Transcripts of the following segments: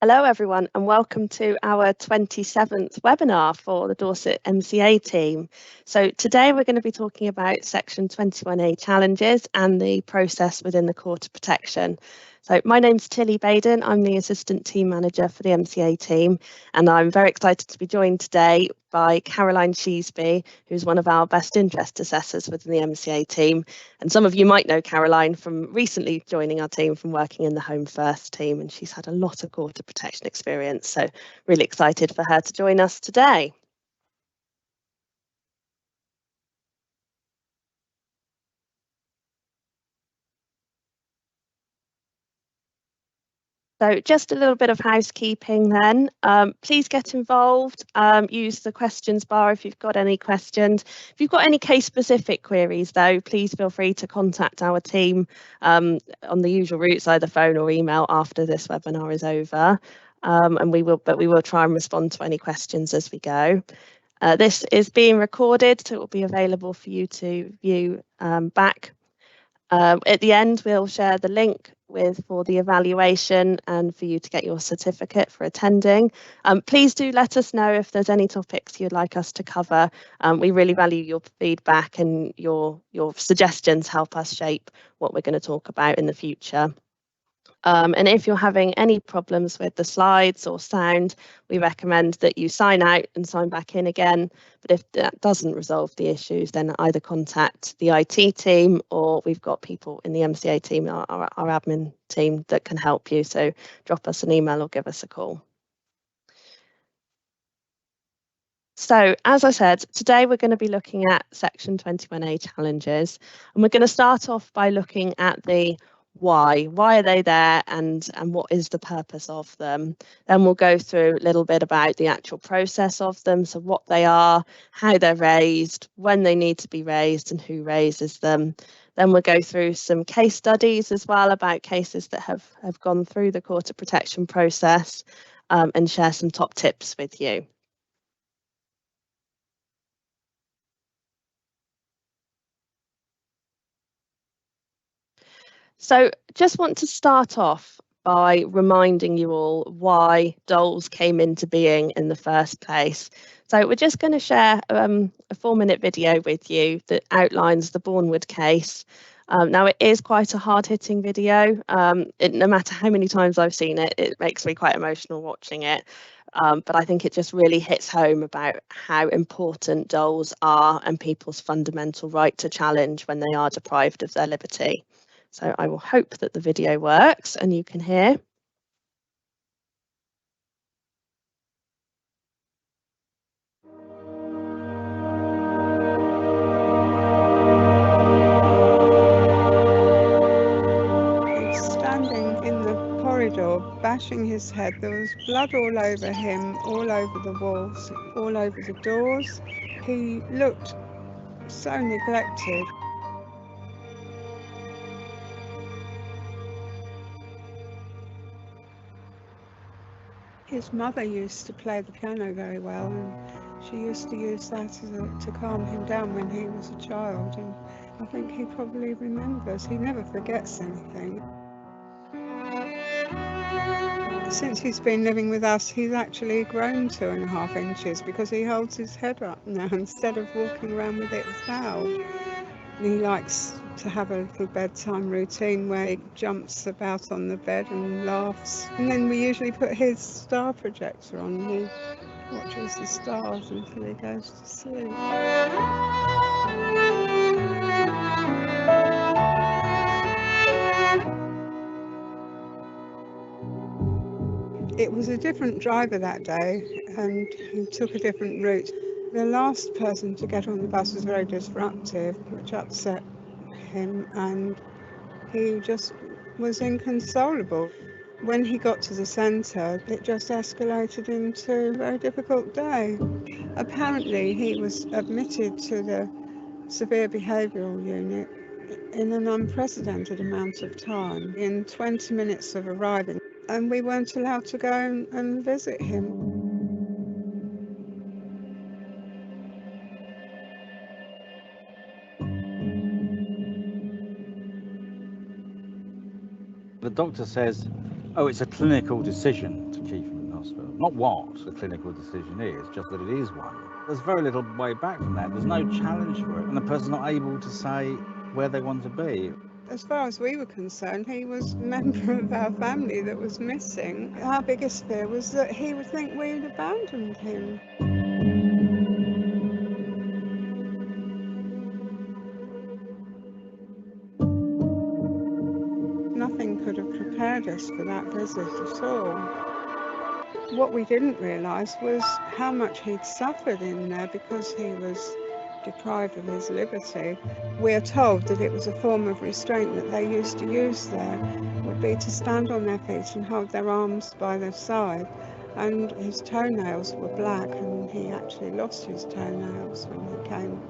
Hello everyone and welcome to our 27th webinar for the Dorset MCA team. So today we're going to be talking about Section 21A challenges and the process within the Court of Protection. So my name's Tilly Baden, I'm the Assistant Team Manager for the MCA team, and I'm very excited to be joined today by Caroline Sheesby, who's one of our best interest assessors within the MCA team. And some of you might know Caroline from recently joining our team from working in the Home First team, and she's had a lot of Court of Protection experience. So really excited for her to join us today. So just a little bit of housekeeping then. Please get involved, use the questions bar if you've got any questions. If you've got any case specific queries though, please feel free to contact our team on the usual routes, either phone or email after this webinar is over. And we will try and respond to any questions as we go. This is being recorded, so it will be available for you to view back. At the end, we'll share the link for the evaluation and for you to get your certificate for attending. Please do let us know if there's any topics you'd like us to cover. We really value your feedback, and your suggestions help us shape what we're going to talk about in the future. And if you're having any problems with the slides or sound, we recommend that you sign out and sign back in again. But if that doesn't resolve the issues, then either contact the IT team, or we've got people in the MCA team, our admin team, that can help you. So drop us an email or give us a call. So, as I said, today we're going to be looking at Section 21A challenges, and we're going to start off by looking at the why. Why are they there, and what is the purpose of them? Then we'll go through a little bit about the actual process of them, so what they are, how they're raised, when they need to be raised, and who raises them. Then we'll go through some case studies as well about cases that have gone through the Court of Protection process, and share some top tips with you. So just want to start off by reminding you all why DOLS came into being in the first place. So we're just going to share a 4-minute video with you that outlines the Bournemouth case. Now, it is quite a hard-hitting video. No matter how many times I've seen it, it makes me quite emotional watching it. But I think it just really hits home about how important DOLS are and people's fundamental right to challenge when they are deprived of their liberty. So I will hope that the video works and you can hear. He's standing in the corridor, bashing his head. There was blood all over him, all over the walls, all over the doors. He looked so neglected. His mother used to play the piano very well, and she used to use that to calm him down when he was a child, and I think he probably remembers. He never forgets anything. Since he's been living with us, he's actually grown 2.5 inches because he holds his head up now instead of walking around with it bowed. He likes to have a little bedtime routine where he jumps about on the bed and laughs. And then we usually put his star projector on and he watches the stars until he goes to sleep. It was a different driver that day and he took a different route. The last person to get on the bus was very disruptive, which upset him, and he just was inconsolable. When he got to the centre, it just escalated into a very difficult day. Apparently, he was admitted to the severe behavioural unit in an unprecedented amount of time, in 20 minutes of arriving, and we weren't allowed to go and visit him. The doctor says, oh, it's a clinical decision to keep Not what the clinical decision is, just that it is one. There's very little way back from that. There's no challenge for it, and the person's not able to say where they want to be. As far as we were concerned, he was a member of our family that was missing. Our biggest fear was that he would think we'd abandoned him. Nothing could have prepared us for that visit at all. What we didn't realise was how much he'd suffered in there because he was deprived of his liberty. We're told that it was a form of restraint that they used to use there, would be to stand on their feet and hold their arms by their side. And his toenails were black, and he actually lost his toenails when he came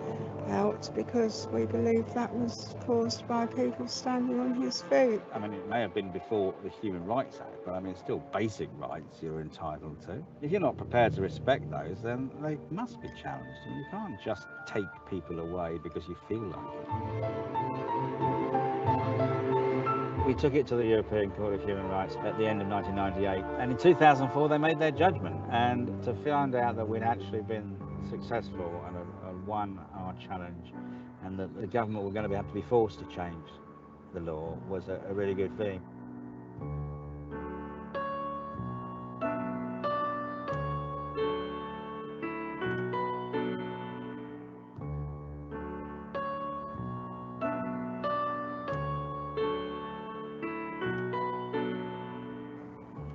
out because we believe that was caused by people standing on his feet. I mean, it may have been before the Human Rights Act, but I mean, it's still basic rights you're entitled to. If you're not prepared to respect those, then they must be challenged. I mean, you can't just take people away because you feel like it. We took it to the European Court of Human Rights at the end of 1998, and in 2004 they made their judgment, and to find out that we'd actually been successful and won our challenge, and that the government were going to have to be forced to change the law was a really good thing.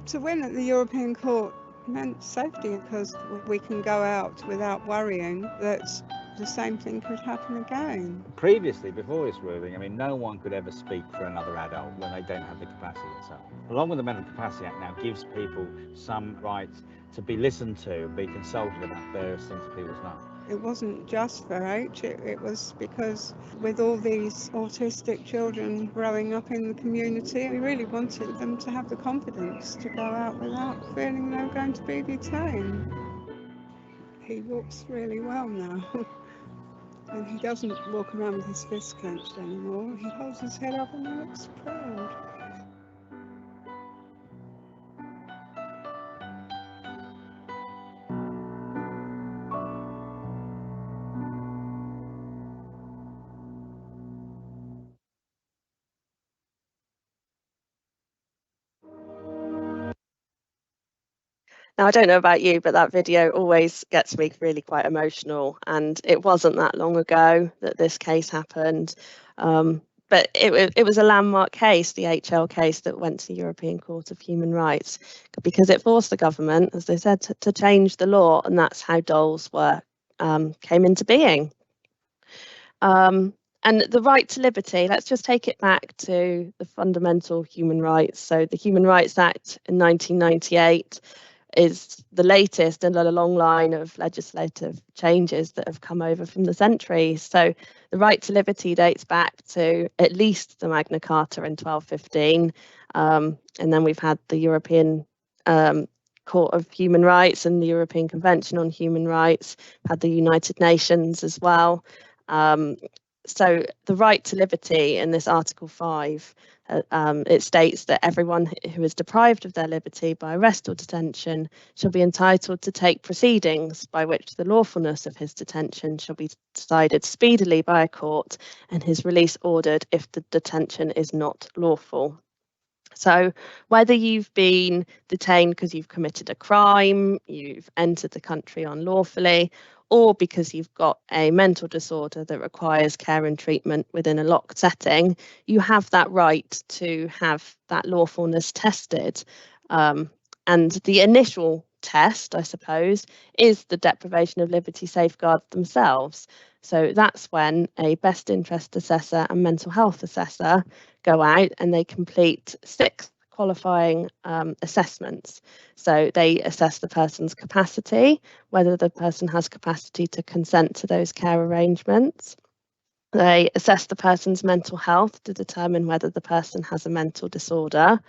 To win at the European Court meant safety because we can go out without worrying that the same thing could happen again. Previously, before this ruling, I mean, no one could ever speak for another adult when they don't have the capacity themselves. Along with the Mental Capacity Act now gives people some rights to be listened to, be consulted about various things that people's lives. It wasn't just for H, it was because with all these autistic children growing up in the community, we really wanted them to have the confidence to go out without feeling they were going to be detained. He walks really well now. And he doesn't walk around with his fist clenched anymore. He holds his head up and he looks proud. Now, I don't know about you, but that video always gets me really quite emotional. And it wasn't that long ago that this case happened. But it was a landmark case, the HL case that went to the European Court of Human Rights, because it forced the government, as they said, to change the law. And that's how doles came into being. And the right to liberty, let's just take it back to the fundamental human rights. So the Human Rights Act in 1998 is the latest in a long line of legislative changes that have come over from the centuries. So the right to liberty dates back to at least the Magna Carta in 1215. And then we've had the European Court of Human Rights and the European Convention on Human Rights, had the United Nations as well. So the right to liberty in this Article 5, it states that everyone who is deprived of their liberty by arrest or detention shall be entitled to take proceedings by which the lawfulness of his detention shall be decided speedily by a court and his release ordered if the detention is not lawful. So whether you've been detained because you've committed a crime, you've entered the country unlawfully, or because you've got a mental disorder that requires care and treatment within a locked setting, you have that right to have that lawfulness tested. And the initial test, I suppose, is the deprivation of liberty safeguards themselves. So that's when a best interest assessor and mental health assessor go out and they complete 6 qualifying assessments. So they assess the person's capacity, whether the person has capacity to consent to those care arrangements. They assess the person's mental health to determine whether the person has a mental disorder.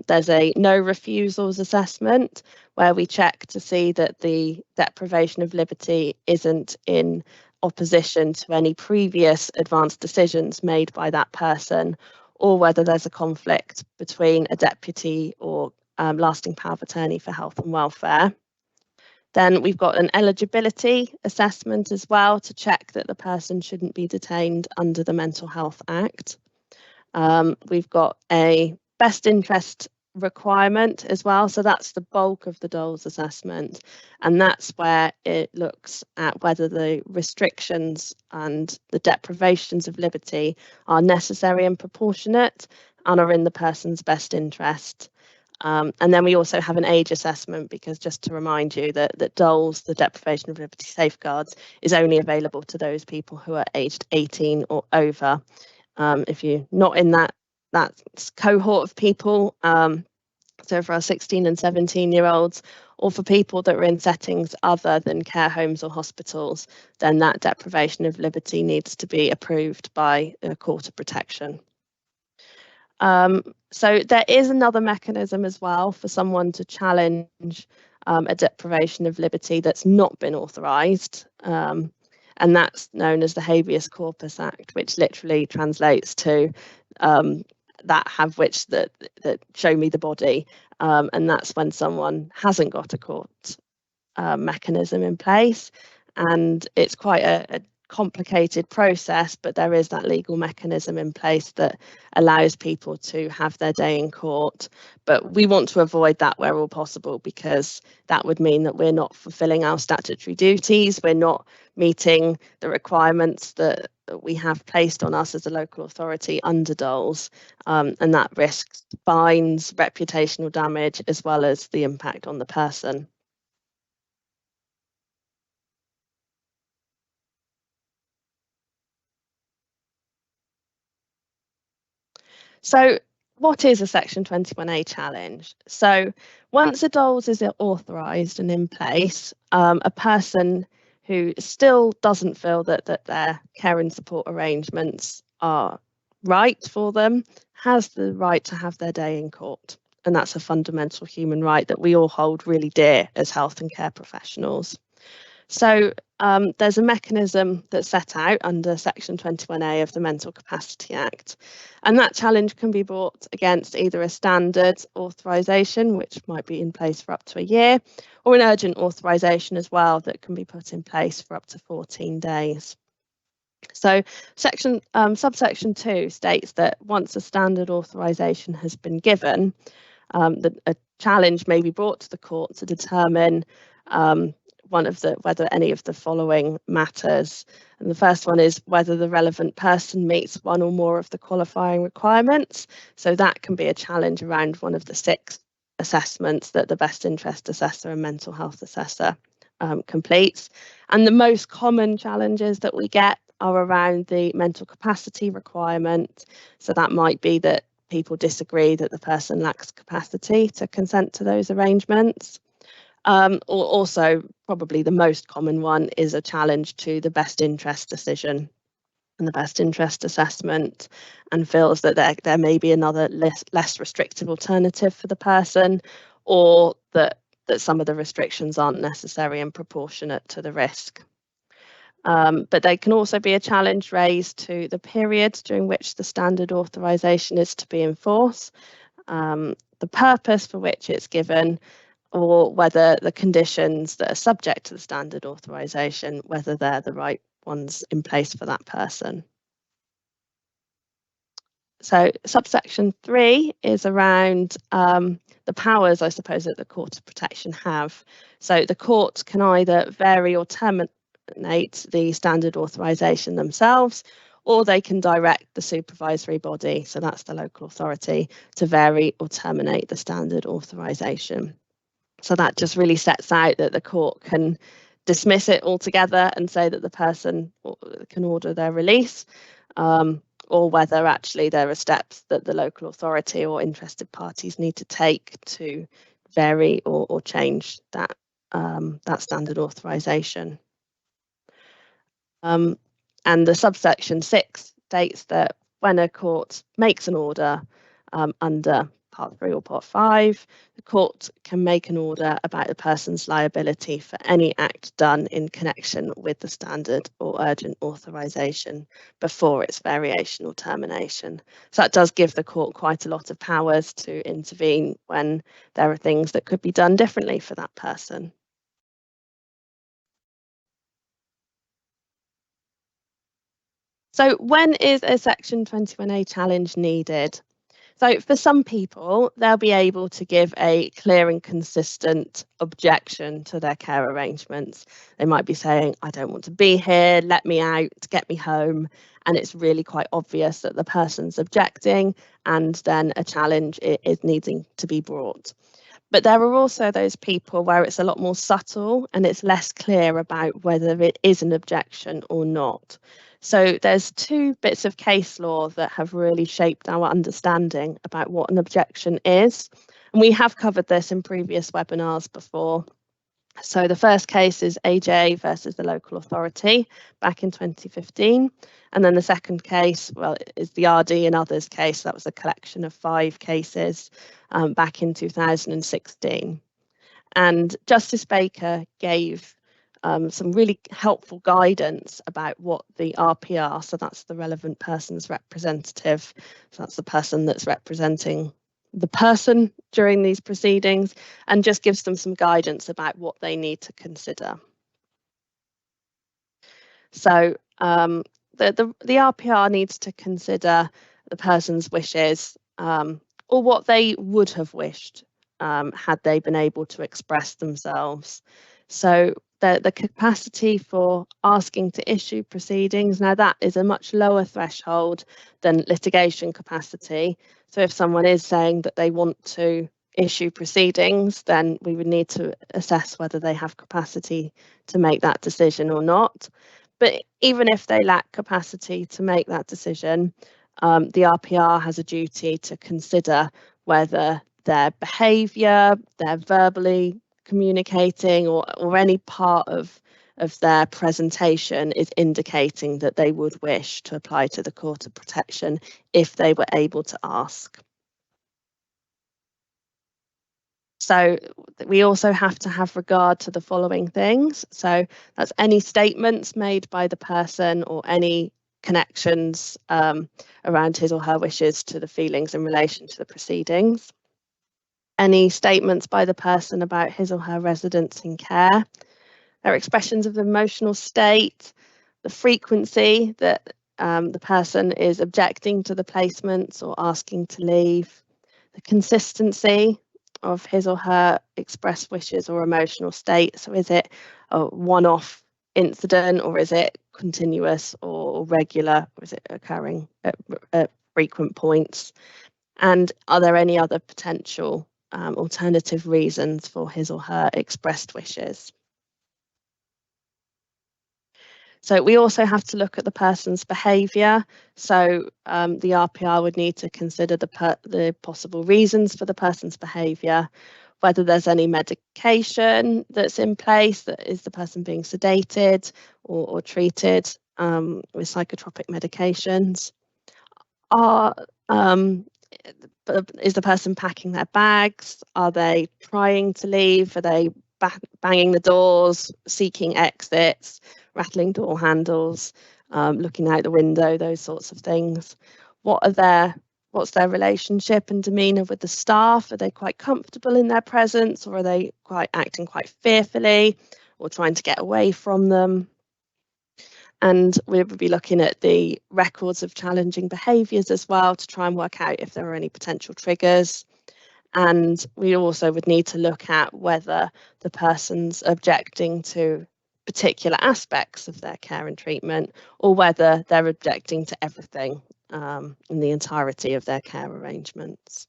There's a no refusals assessment where we check to see that the deprivation of liberty isn't in opposition to any previous advanced decisions made by that person, or whether there's a conflict between a deputy or lasting power of attorney for health and welfare. Then we've got an eligibility assessment as well to check that the person shouldn't be detained under the Mental Health Act. We've got a best interest requirement as well, so that's the bulk of the DOLS assessment, and that's where it looks at whether the restrictions and the deprivations of liberty are necessary and proportionate and are in the person's best interest. And then we also have an age assessment, because just to remind you that DOLS, the deprivation of liberty safeguards, is only available to those people who are aged 18 or over. If you're not in that cohort of people, so for our 16 and 17-year-olds, or for people that are in settings other than care homes or hospitals, then that deprivation of liberty needs to be approved by a court of protection. So there is another mechanism as well for someone to challenge a deprivation of liberty that's not been authorised, and that's known as the Habeas Corpus Act, which literally translates to that show me the body, and that's when someone hasn't got a court mechanism in place, and it's quite a complicated process, but there is that legal mechanism in place that allows people to have their day in court. But we want to avoid that where all possible, because that would mean that we're not fulfilling our statutory duties, we're not meeting the requirements that we have placed on us as a local authority under DOLS, and that risks fines, reputational damage, as well as the impact on the person. So what is a Section 21A challenge? So once a DOLS is authorised and in place, a person who still doesn't feel that their care and support arrangements are right for them has the right to have their day in court. And that's a fundamental human right that we all hold really dear as health and care professionals. So there's a mechanism that's set out under Section 21A of the Mental Capacity Act, and that challenge can be brought against either a standard authorisation, which might be in place for up to a year, or an urgent authorisation as well that can be put in place for up to 14 days. So subsection 2 states that once a standard authorisation has been given, a challenge may be brought to the court to determine whether any of the following matters. And the first one is whether the relevant person meets one or more of the qualifying requirements. So that can be a challenge around one of the 6 assessments that the best interest assessor and mental health assessor completes. And the most common challenges that we get are around the mental capacity requirement. So that might be that people disagree that the person lacks capacity to consent to those arrangements. Or also, probably the most common one is a challenge to the best interest decision and the best interest assessment, and feels that there may be another less restrictive alternative for the person, or that some of the restrictions aren't necessary and proportionate to the risk. But there can also be a challenge raised to the period during which the standard authorisation is to be in force, the purpose for which it's given, or whether the conditions that are subject to the standard authorisation, whether they're the right ones in place for that person. So subsection 3 is around the powers, I suppose, that the Court of Protection have. So the court can either vary or terminate the standard authorisation themselves, or they can direct the supervisory body, so that's the local authority, to vary or terminate the standard authorisation. So that just really sets out that the court can dismiss it altogether and say that the person can order their release, or whether actually there are steps that the local authority or interested parties need to take to vary or change that standard authorisation. And the subsection 6 states that when a court makes an order under Part 3 or Part 5, the court can make an order about the person's liability for any act done in connection with the standard or urgent authorisation before its variation or termination. So that does give the court quite a lot of powers to intervene when there are things that could be done differently for that person. So when is a Section 21A challenge needed? So for some people, they'll be able to give a clear and consistent objection to their care arrangements. They might be saying, I don't want to be here, let me out, get me home. And it's really quite obvious that the person's objecting, and then a challenge is needing to be brought. But there are also those people where it's a lot more subtle and it's less clear about whether it is an objection or not. So there's two bits of case law that have really shaped our understanding about what an objection is. And we have covered this in previous webinars before. So the first case is AJ versus the local authority back in 2015. And then the second case, well, is the RD and others case. That was a collection of 5 cases back in 2016. And Justice Baker gave some really helpful guidance about what the RPR, so that's the relevant person's representative, so that's the person that's representing the person during these proceedings, and just gives them some guidance about what they need to consider. So the RPR needs to consider the person's wishes or what they would have wished had they been able to express themselves. So the capacity for asking to issue proceedings, now that is a much lower threshold than litigation capacity. So if someone is saying that they want to issue proceedings, then we would need to assess whether they have capacity to make that decision or not. But even if they lack capacity to make that decision, the RPR has a duty to consider whether their behaviour, their verbally communicating, or any part of their presentation is indicating that they would wish to apply to the Court of Protection if they were able to ask. So we also have to have regard to the following things. So that's any statements made by the person or any connections around his or her wishes to the feelings in relation to the proceedings. Any statements by the person about his or her residence in care. Their expressions of the emotional state, the frequency that the person is objecting to the placements or asking to leave, the consistency of his or her expressed wishes or emotional state. So is it a one-off incident, or is it continuous or regular, or is it occurring at frequent points? And are there any other potential alternative reasons for his or her expressed wishes? So we also have to look at the person's behaviour. So the RPR would need to consider the possible reasons for the person's behaviour, whether there's any medication that's in place, that is the person being sedated or treated with psychotropic medications. Is the person packing their bags? Are they trying to leave? Are they banging the doors, seeking exits, rattling door handles, looking out the window, those sorts of things? What's their relationship and demeanour with the staff? Are they quite comfortable in their presence, or are they acting quite fearfully or trying to get away from them? And we'll be looking at the records of challenging behaviours as well to try and work out if there are any potential triggers. And we also would need to look at whether the person's objecting to particular aspects of their care and treatment, or whether they're objecting to everything in the entirety of their care arrangements.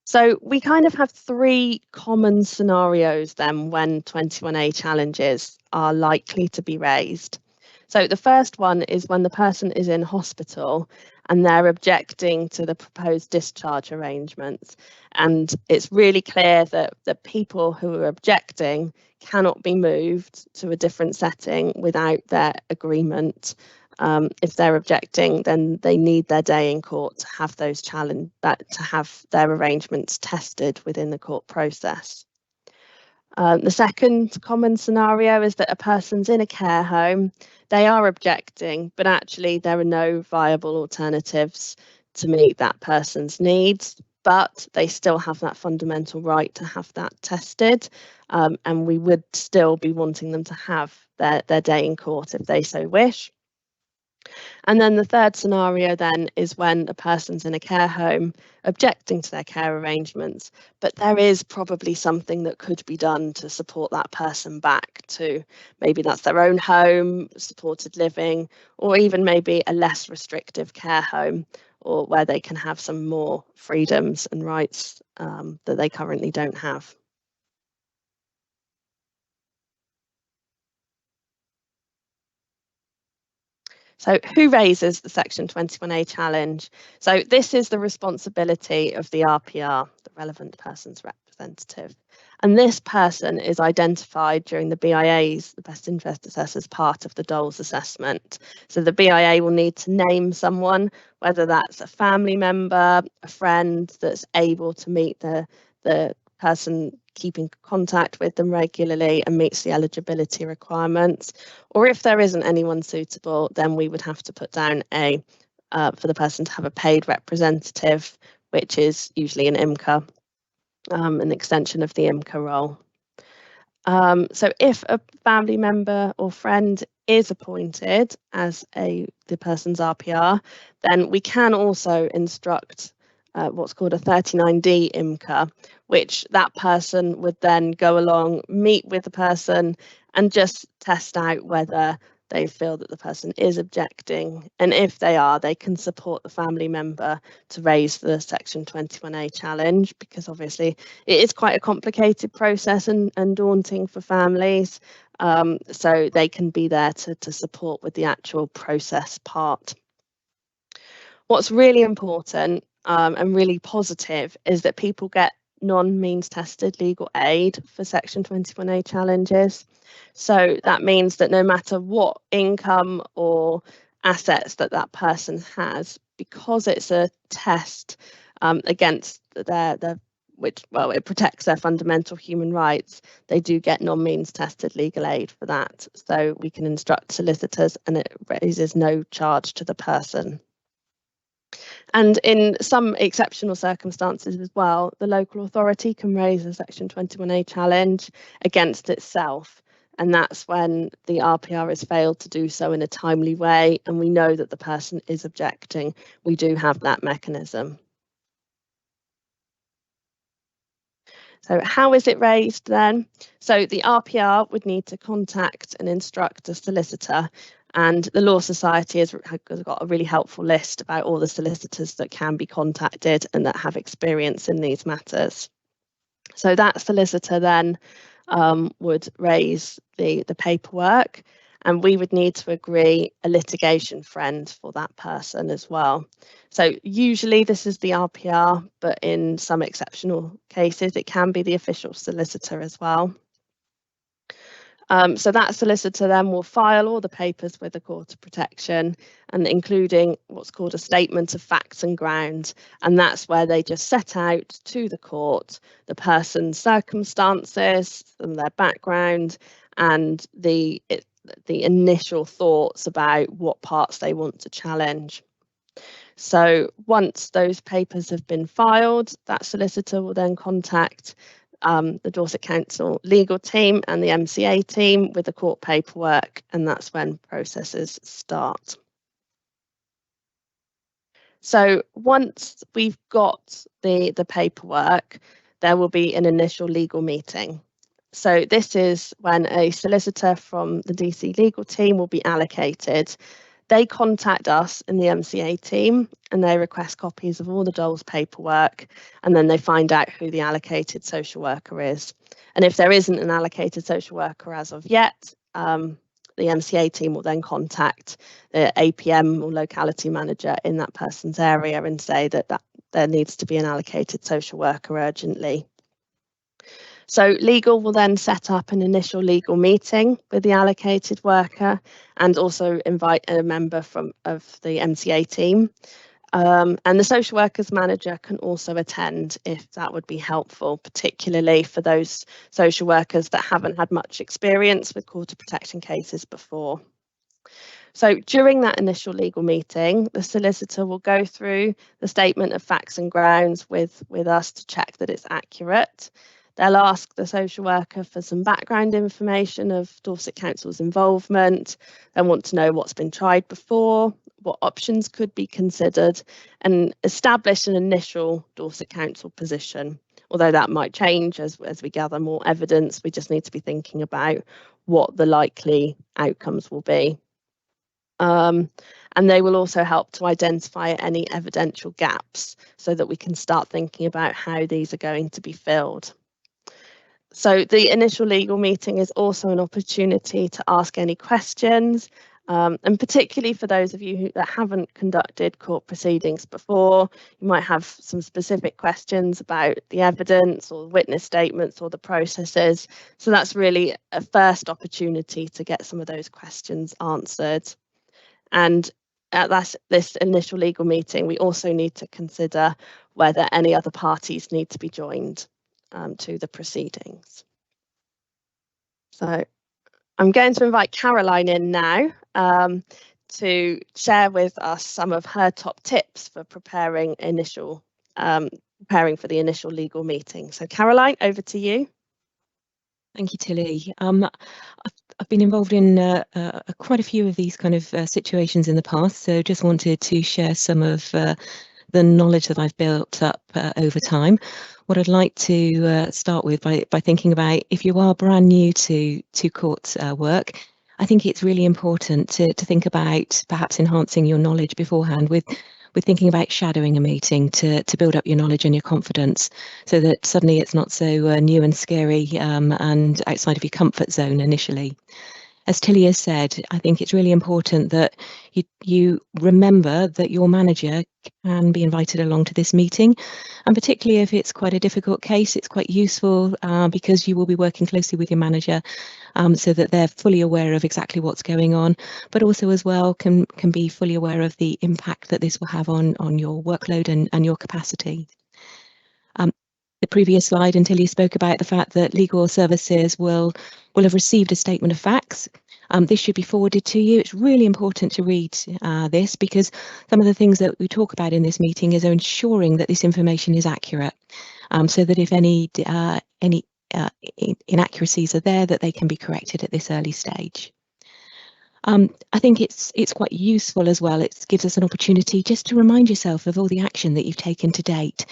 So we kind of have 3 common scenarios then when 21A challenges are likely to be raised. So the first one is when the person is in hospital and they're objecting to the proposed discharge arrangements. And it's really clear that the people who are objecting cannot be moved to a different setting without their agreement. if they're objecting, then they need their day in court to have those to have their arrangements tested within the court process. The second common scenario is that a person's in a care home, they are objecting, but actually there are no viable alternatives to meet that person's needs, but they still have that fundamental right to have that tested, and we would still be wanting them to have their day in court if they so wish. And then the third scenario then is when a person's in a care home objecting to their care arrangements, but there is probably something that could be done to support that person back to, maybe that's their own home, supported living, or even maybe a less restrictive care home, or where they can have some more freedoms and rights that they currently don't have. So who raises the Section 21A challenge? So this is the responsibility of the RPR, the relevant person's representative. And this person is identified during the BIA's, the best interest assessor's part of the DOLS assessment. So the BIA will need to name someone, whether that's a family member, a friend that's able to meet the person keeping contact with them regularly and meets the eligibility requirements, or if there isn't anyone suitable, then we would have to put down for the person to have a paid representative, which is usually an IMCA, an extension of the IMCA role. So if a family member or friend is appointed as the person's RPR, then we can also instruct what's called a 39D IMCA, which that person would then go along, meet with the person and just test out whether they feel that the person is objecting. And if they are, they can support the family member to raise the Section 21A challenge, because obviously it is quite a complicated process and daunting for families. So they can be there to support with the actual process part. What's really important and really positive is that people get non-means tested legal aid for Section 21A challenges. So that means that no matter what income or assets that person has, because it's a test against it protects their fundamental human rights, they do get non-means tested legal aid for that. So we can instruct solicitors and it raises no charge to the person. And in some exceptional circumstances as well, the local authority can raise a Section 21A challenge against itself. And that's when the RPR has failed to do so in a timely way, and we know that the person is objecting. We do have that mechanism. So how is it raised then? So the RPR would need to contact and instruct a solicitor, and the Law Society has got a really helpful list about all the solicitors that can be contacted and that have experience in these matters. So that solicitor then would raise the paperwork, and we would need to agree a litigation friend for that person as well. So usually this is the RPR, but in some exceptional cases it can be the official solicitor as well. So that solicitor then will file all the papers with the Court of Protection, and including what's called a statement of facts and grounds, and that's where they just set out to the court the person's circumstances and their background and the initial thoughts about what parts they want to challenge. So once those papers have been filed, that solicitor will then contact the Dorset Council legal team and the MCA team with the court paperwork, and that's when processes start. So once we've got the paperwork, there will be an initial legal meeting. So this is when a solicitor from the DC legal team will be allocated. They contact us in the MCA team and they request copies of all the DOLS paperwork, and then they find out who the allocated social worker is. And if there isn't an allocated social worker as of yet, the MCA team will then contact the APM or locality manager in that person's area and say that there needs to be an allocated social worker urgently. So legal will then set up an initial legal meeting with the allocated worker and also invite a member of the MCA team. And the social workers manager can also attend if that would be helpful, particularly for those social workers that haven't had much experience with quarter protection cases before. So during that initial legal meeting, the solicitor will go through the statement of facts and grounds with us to check that it's accurate. They'll ask the social worker for some background information of Dorset Council's involvement. They want to know what's been tried before, what options could be considered, and establish an initial Dorset Council position. Although that might change as we gather more evidence, we just need to be thinking about what the likely outcomes will be. And they will also help to identify any evidential gaps so that we can start thinking about how these are going to be filled. So the initial legal meeting is also an opportunity to ask any questions, and particularly for those of you that haven't conducted court proceedings before, you might have some specific questions about the evidence or witness statements or the processes. So that's really a first opportunity to get some of those questions answered. And at this initial legal meeting, we also need to consider whether any other parties need to be joined to the proceedings. So I'm going to invite Caroline in now to share with us some of her top tips for preparing for the initial legal meeting. So Caroline, over to you. Thank you, Tilly. I've been involved in quite a few of these kind of situations in the past, so just wanted to share some of the knowledge that I've built up over time. What I'd like to start with by thinking about, if you are brand new to court work, I think it's really important to think about perhaps enhancing your knowledge beforehand with thinking about shadowing a meeting to build up your knowledge and your confidence, so that suddenly it's not so new and scary and outside of your comfort zone initially. As Tilly has said, I think it's really important that you remember that your manager can be invited along to this meeting, and particularly if it's quite a difficult case, it's quite useful because you will be working closely with your manager so that they're fully aware of exactly what's going on, but also as well can be fully aware of the impact that this will have on your workload and your capacity. The previous slide, until you spoke about the fact that legal services will have received a statement of facts. This should be forwarded to you. It's really important to read this, because some of the things that we talk about in this meeting is ensuring that this information is accurate, so that if any inaccuracies are there, that they can be corrected at this early stage. I think it's quite useful as well. It gives us an opportunity just to remind yourself of all the action that you've taken to date.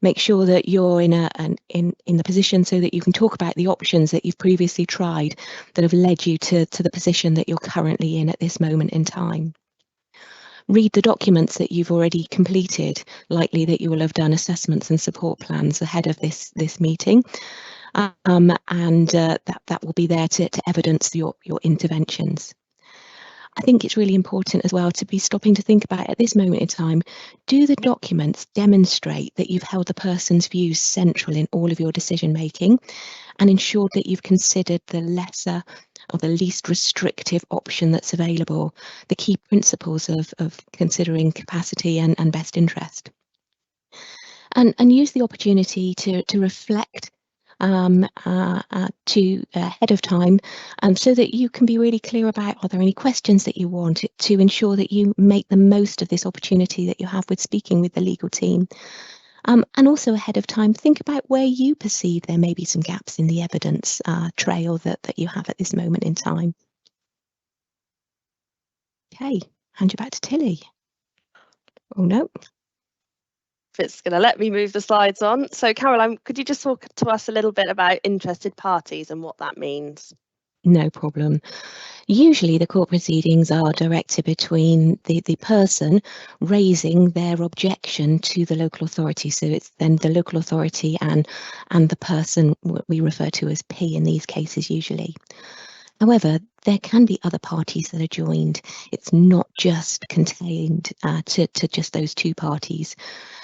Make sure that you're in the position so that you can talk about the options that you've previously tried that have led you to the position that you're currently in at this moment in time. Read the documents that you've already completed, likely that you will have done assessments and support plans ahead of this meeting, and that will be there to evidence your interventions. I think it's really important as well to be stopping to think about, at this moment in time, do the documents demonstrate that you've held the person's views central in all of your decision making and ensured that you've considered the lesser or the least restrictive option that's available, the key principles of considering capacity and best interest. And use the opportunity to reflect ahead of time, so that you can be really clear about, are there any questions that you want, to ensure that you make the most of this opportunity that you have with speaking with the legal team. And also ahead of time, think about where you perceive there may be some gaps in the evidence trail that you have at this moment in time. Okay, hand you back to Tilly. Oh no. It's going to let me move the slides on. So Caroline, could you just talk to us a little bit about interested parties and what that means? No problem. Usually the court proceedings are directed between the person raising their objection to the local authority. So it's then the local authority and the person we refer to as P in these cases usually. However, there can be other parties that are joined. It's not just contained to just those two parties.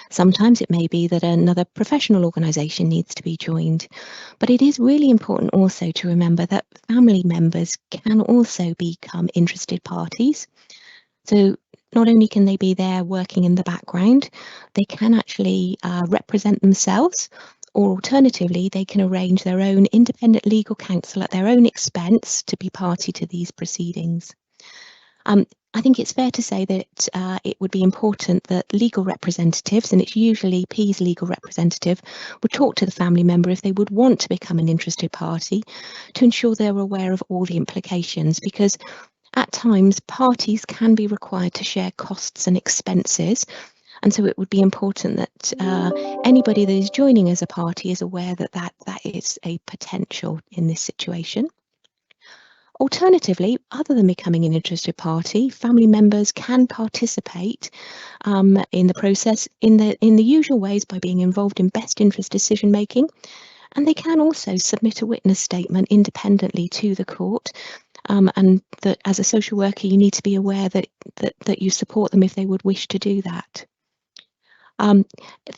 Sometimes it may be that another professional organisation needs to be joined, but it is really important also to remember that family members can also become interested parties. So not only can they be there working in the background, they can actually represent themselves, or alternatively, they can arrange their own independent legal counsel at their own expense to be party to these proceedings. I think it's fair to say that it would be important that legal representatives, and it's usually P's legal representative, would talk to the family member if they would want to become an interested party, to ensure they're aware of all the implications, because at times parties can be required to share costs and expenses. And so it would be important that anybody that is joining as a party is aware that that is a potential in this situation. Alternatively, other than becoming an interested party, family members can participate in the process in the usual ways by being involved in best interest decision making, and they can also submit a witness statement independently to the court. And that as a social worker, you need to be aware that you support them if they would wish to do that.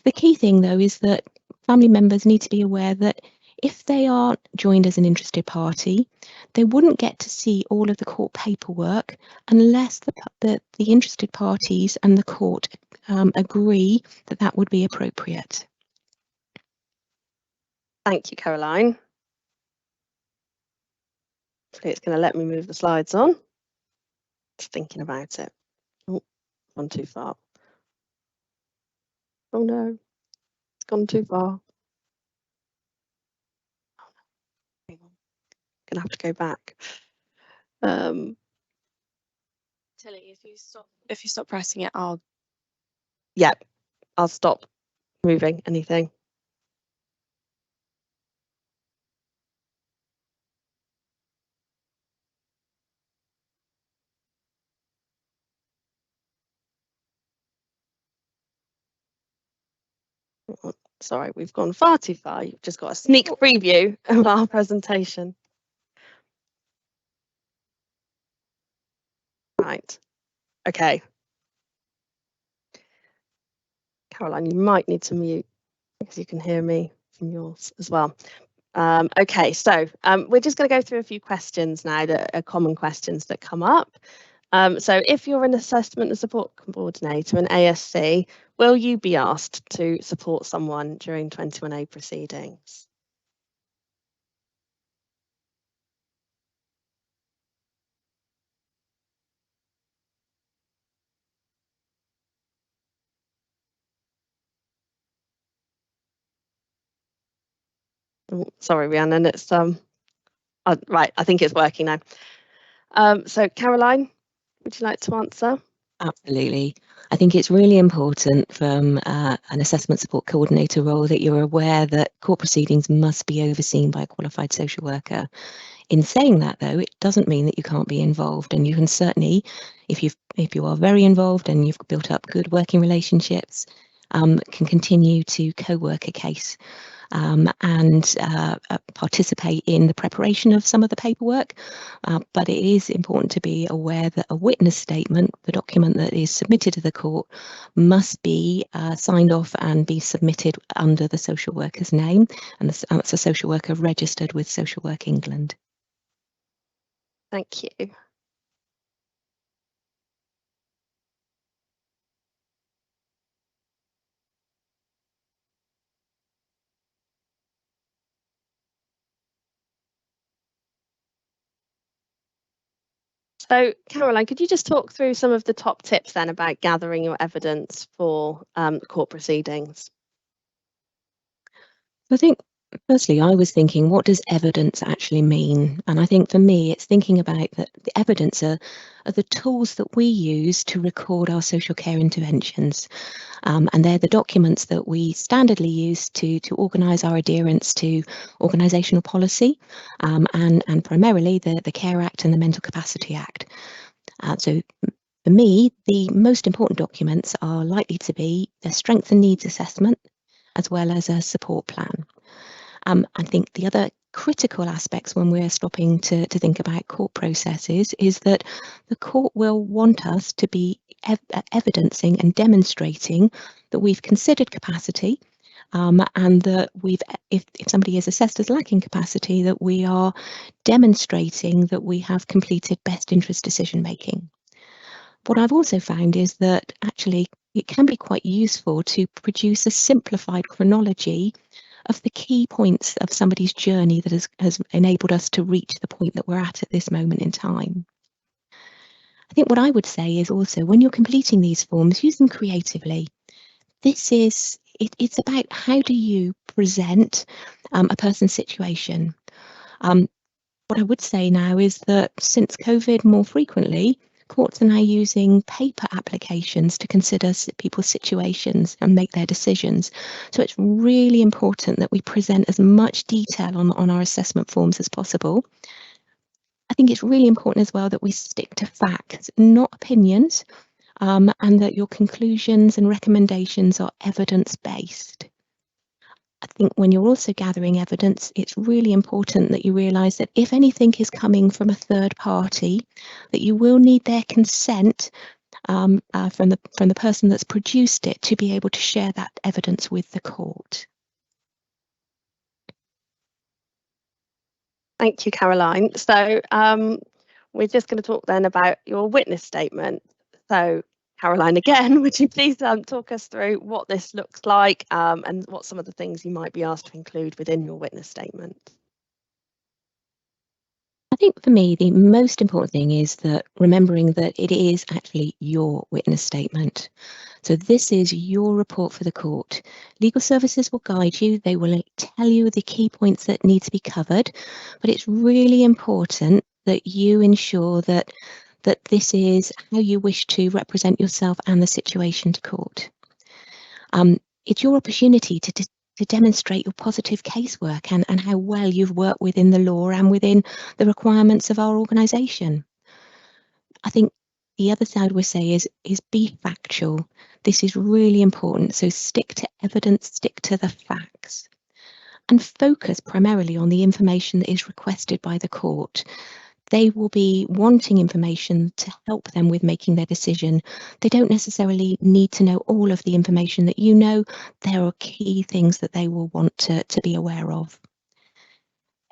The key thing, though, is that family members need to be aware that if they are joined as an interested party, they wouldn't get to see all of the court paperwork unless the interested parties and the court agree that that would be appropriate. Thank you, Caroline. Hopefully it's going to let me move the slides on. Just thinking about it. Oh, gone too far. Oh no, it's gone too far. Hang on. Gonna have to go back. Tilly, if you stop pressing it, I'll stop moving anything. Sorry, we've gone far too far. You've just got a sneak preview of our presentation. Right. Okay. Caroline, you might need to mute because you can hear me from yours as well. Okay, so we're just going to go through a few questions now that are common questions that come up. So if you're an assessment and support coordinator, an ASC, will you be asked to support someone during 21A proceedings? Oh, sorry, Rhiannon, it's right, I think it's working now. So Caroline, would you like to answer? Absolutely. I think it's really important from an assessment support coordinator role that you're aware that court proceedings must be overseen by a qualified social worker. In saying that, though, it doesn't mean that you can't be involved, and you can certainly, if you are very involved and you've built up good working relationships, can continue to co-work a case and participate in the preparation of some of the paperwork. But it is important to be aware that a witness statement, the document that is submitted to the court, must be signed off and be submitted under the social worker's name, and that's a social worker registered with Social Work England. Thank you. So, Caroline, could you just talk through some of the top tips then about gathering your evidence for court proceedings? I think, firstly, I was thinking, what does evidence actually mean? And I think for me, it's thinking about that the evidence are the tools that we use to record our social care interventions. And they're the documents that we standardly use to organise our adherence to organisational policy and primarily the Care Act and the Mental Capacity Act. So for me, the most important documents are likely to be the strengths and needs assessment, as well as a support plan. I think the other critical aspects when we're stopping to think about court processes is that the court will want us to be evidencing and demonstrating that we've considered capacity, and that if somebody is assessed as lacking capacity, that we are demonstrating that we have completed best interest decision making. What I've also found is that actually it can be quite useful to produce a simplified chronology of the key points of somebody's journey that has enabled us to reach the point that we're at this moment in time. I think what I would say is also, when you're completing these forms, use them creatively. It's about how do you present a person's situation. What I would say now is that since COVID, more frequently, courts are now using paper applications to consider people's situations and make their decisions. So it's really important that we present as much detail on our assessment forms as possible. I think it's really important as well that we stick to facts, not opinions, and that your conclusions and recommendations are evidence-based. I think when you're also gathering evidence, it's really important that you realise that if anything is coming from a third party, that you will need their consent from the person that's produced it to be able to share that evidence with the court. Thank you, Caroline. So we're just going to talk then about your witness statement. So Caroline, again, would you please talk us through what this looks like and what some of the things you might be asked to include within your witness statement? I think for me, the most important thing is that remembering that it is actually your witness statement. So this is your report for the court. Legal services will guide you. They will tell you the key points that need to be covered, but it's really important that you ensure that this is how you wish to represent yourself and the situation to court. It's your opportunity to demonstrate your positive casework and how well you've worked within the law and within the requirements of our organisation. I think the other side we say is be factual. This is really important. So stick to evidence, stick to the facts, and focus primarily on the information that is requested by the court. They will be wanting information to help them with making their decision. They don't necessarily need to know all of the information that you know. There are key things that they will want to be aware of.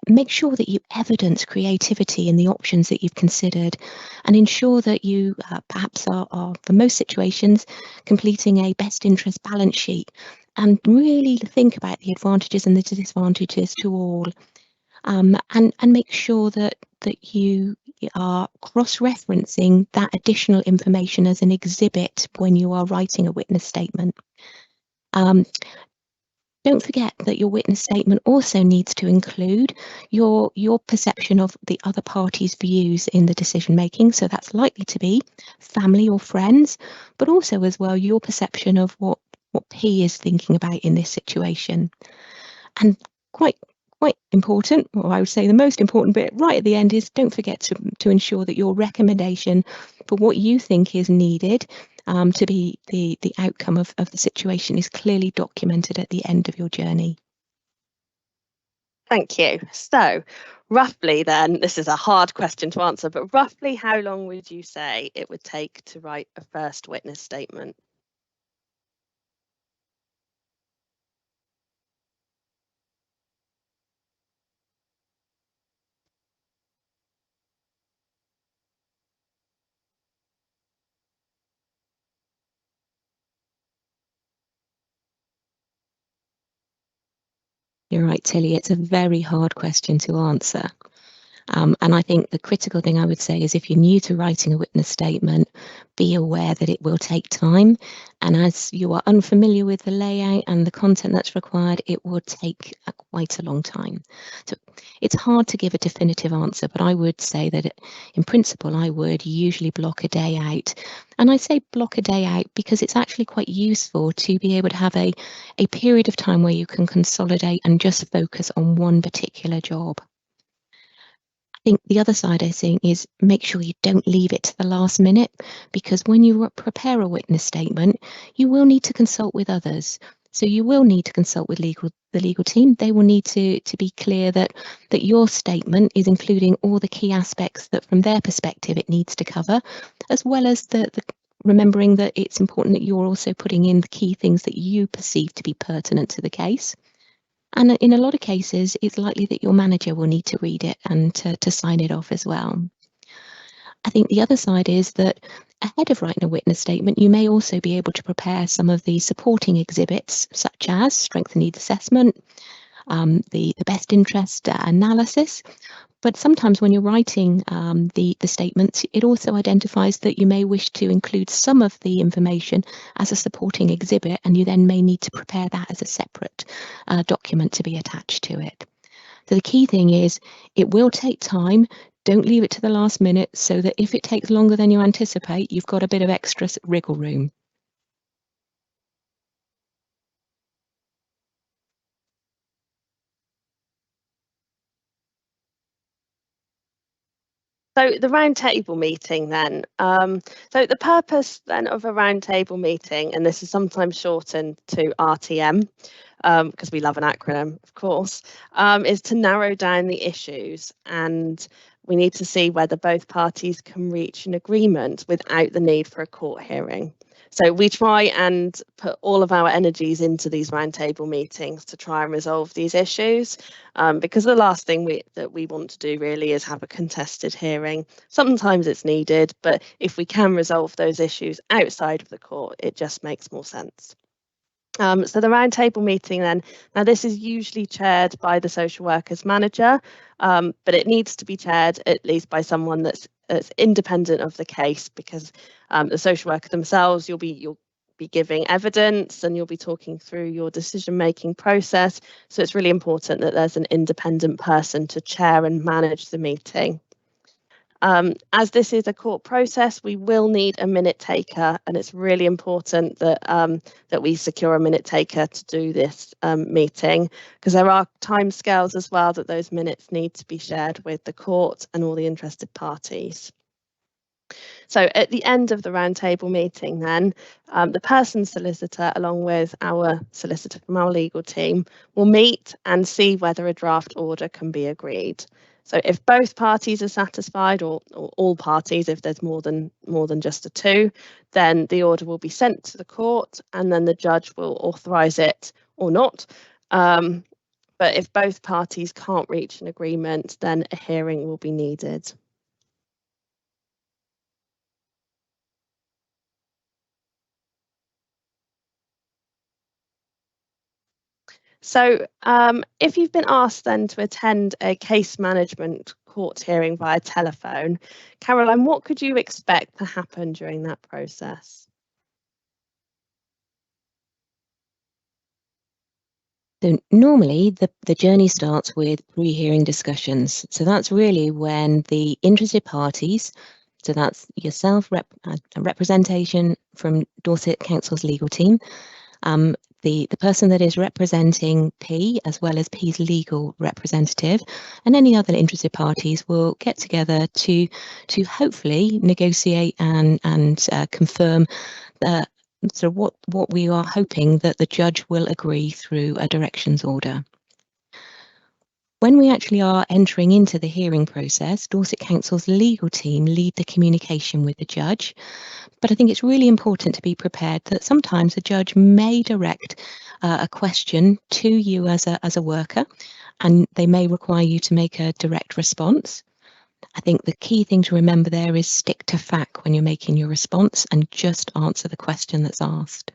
Make sure that you evidence creativity in the options that you've considered, and ensure that you perhaps are, for most situations, completing a best interest balance sheet, and really think about the advantages and the disadvantages to all. And make sure that you are cross-referencing that additional information as an exhibit when you are writing a witness statement. Don't forget that your witness statement also needs to include your perception of the other party's views in the decision making. So that's likely to be family or friends, but also as well your perception of what P is thinking about in this situation. And quite important, or I would say the most important bit right at the end, is don't forget to ensure that your recommendation for what you think is needed to be the outcome of the situation is clearly documented at the end of your journey. Thank you. So roughly then, this is a hard question to answer, but roughly how long would you say it would take to write a first witness statement? You're right, Tilly, it's a very hard question to answer. And I think the critical thing I would say is, if you're new to writing a witness statement, be aware that it will take time. And as you are unfamiliar with the layout and the content that's required, it will take quite a long time. So it's hard to give a definitive answer, but I would say that in principle, I would usually block a day out. And I say block a day out because it's actually quite useful to be able to have a period of time where you can consolidate and just focus on one particular job. I think the other side I think is make sure you don't leave it to the last minute, because when you prepare a witness statement, you will need to consult with others. So you will need to consult with the legal team. They will need to be clear that your statement is including all the key aspects that from their perspective it needs to cover, as well as the remembering that it's important that you're also putting in the key things that you perceive to be pertinent to the case. And in a lot of cases, it's likely that your manager will need to read it and to sign it off as well. I think the other side is that ahead of writing a witness statement, you may also be able to prepare some of the supporting exhibits, such as strength and needs assessment, the best interest analysis. But sometimes when you're writing the statements, it also identifies that you may wish to include some of the information as a supporting exhibit, and you then may need to prepare that as a separate document to be attached to it. So the key thing is it will take time. Don't leave it to the last minute, so that if it takes longer than you anticipate, you've got a bit of extra wriggle room. So the roundtable meeting then. So the purpose then of a roundtable meeting, and this is sometimes shortened to RTM, because we love an acronym, of course, is to narrow down the issues, and we need to see whether both parties can reach an agreement without the need for a court hearing. So we try and put all of our energies into these roundtable meetings to try and resolve these issues, because the last thing that we want to do really is have a contested hearing. Sometimes it's needed, but if we can resolve those issues outside of the court, it just makes more sense. So the roundtable meeting then, now this is usually chaired by the social workers manager, but it needs to be chaired at least by someone that's independent of the case, because the social worker themselves, you'll be giving evidence and you'll be talking through your decision-making process. So it's really important that there's an independent person to chair and manage the meeting. As this is a court process, we will need a minute taker, and it's really important that that we secure a minute taker to do this meeting, because there are timescales as well that those minutes need to be shared with the court and all the interested parties. So at the end of the roundtable meeting then, the person's solicitor, along with our solicitor from our legal team, will meet and see whether a draft order can be agreed. So if both parties are satisfied, or all parties, if there's more than just the two, then the order will be sent to the court, and then the judge will authorise it or not. But if both parties can't reach an agreement, then a hearing will be needed. So if you've been asked then to attend a case management court hearing via telephone, Caroline, what could you expect to happen during that process? So normally the journey starts with pre-hearing discussions. So that's really when the interested parties, so that's yourself, representation from Dorset Council's legal team, the person that is representing P, as well as P's legal representative, and any other interested parties will get together to hopefully negotiate and confirm so what we are hoping that the judge will agree through a directions order. When we actually are entering into the hearing process, Dorset Council's legal team lead the communication with the judge. But I think it's really important to be prepared that sometimes the judge may direct a question to you as a worker, and they may require you to make a direct response. I think the key thing to remember there is stick to fact when you're making your response and just answer the question that's asked.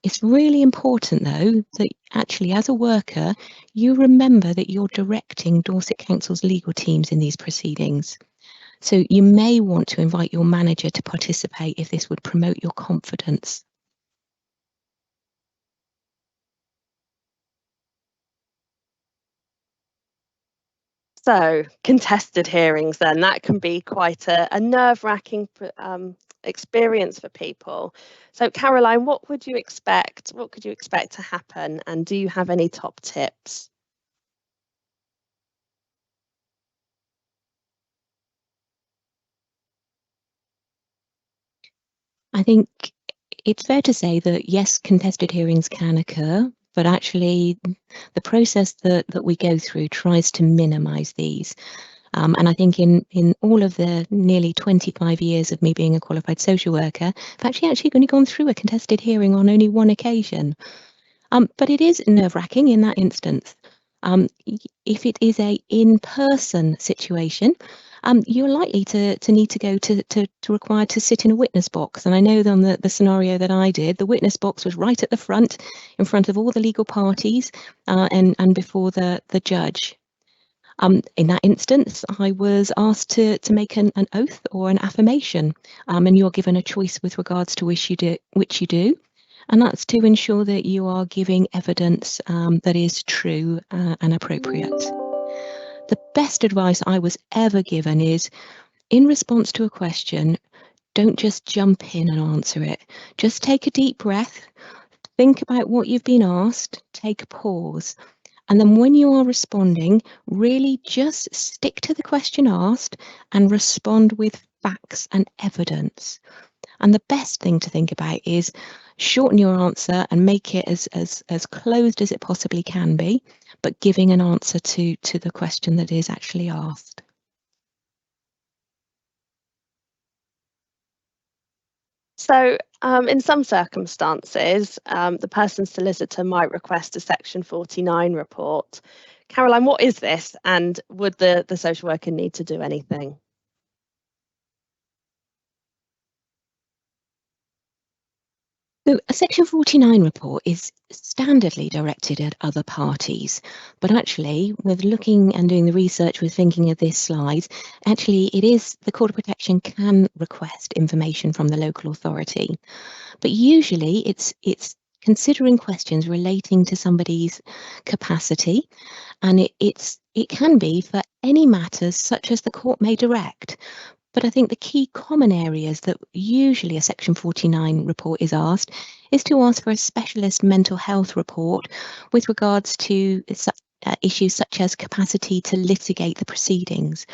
It's really important, though, that actually as a worker, you remember that you're directing Dorset Council's legal teams in these proceedings. So you may want to invite your manager to participate if this would promote your confidence. So contested hearings then, that can be quite a nerve-wracking experience for people. So Caroline, what would you expect? What could you expect to happen? And do you have any top tips? I think it's fair to say that yes, contested hearings can occur, but actually the process that we go through tries to minimise these. And I think in all of the nearly 25 years of me being a qualified social worker, I've actually only gone through a contested hearing on only one occasion. But it is nerve-wracking in that instance. If it is a in-person situation, you're likely to need to go to require to sit in a witness box. And I know that on the scenario that I did, the witness box was right at the front, in front of all the legal parties, and before the judge. In that instance, I was asked to make an oath or an affirmation, and you're given a choice with regards to which you do. And that's to ensure that you are giving evidence that is true and appropriate. The best advice I was ever given is, in response to a question, don't just jump in and answer it. Just take a deep breath, think about what you've been asked, take a pause. And then when you are responding, really just stick to the question asked and respond with facts and evidence. And the best thing to think about is shorten your answer and make it as closed as it possibly can be, but giving an answer to the question that is actually asked. So in some circumstances, the person's solicitor might request a Section 49 report. Caroline, what is this, and would the social worker need to do anything? So a Section 49 report is standardly directed at other parties, but actually with looking and doing the research, with thinking of this slide, actually it is the Court of Protection can request information from the local authority, but usually it's considering questions relating to somebody's capacity, and it can be for any matters such as the court may direct. But I think the key common areas that usually a Section 49 report is asked is to ask for a specialist mental health report with regards to issues such as capacity to litigate the proceedings,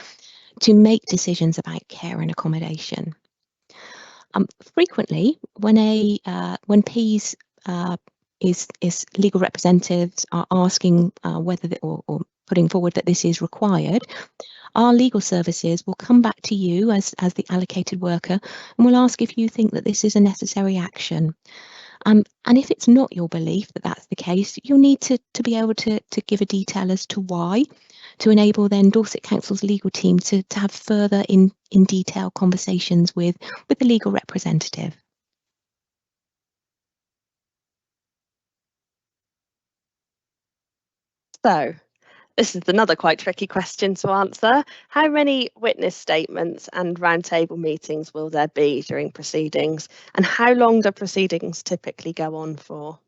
to make decisions about care and accommodation. Frequently, when P's is legal representatives are asking whether or putting forward that this is required, our legal services will come back to you as the allocated worker and will ask if you think that this is a necessary action. And if it's not your belief that that's the case, you'll need to be able to give a detail as to why, to enable then Dorset Council's legal team to have further in detail conversations with the legal representative. So this is another quite tricky question to answer. How many witness statements and roundtable meetings will there be during proceedings? And how long do proceedings typically go on for?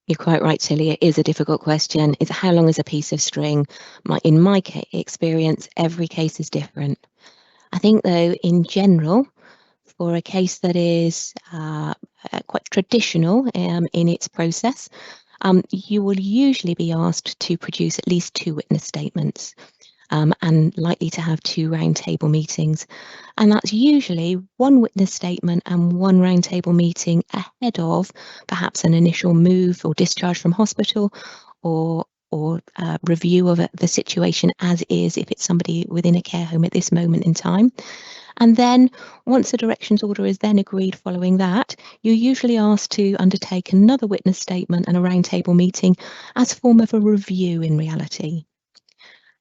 You're quite right, Tilly. It is a difficult question. It's how long is a piece of string? In my experience, every case is different. I think, though, in general, for a case that is quite traditional in its process, you will usually be asked to produce at least 2 witness statements and likely to have 2 roundtable meetings. And that's usually 1 witness statement and 1 roundtable meeting ahead of perhaps an initial move or discharge from hospital, or review of the situation as is if it's somebody within a care home at this moment in time. And then once the directions order is then agreed following that, you're usually asked to undertake another witness statement and a roundtable meeting as a form of a review in reality.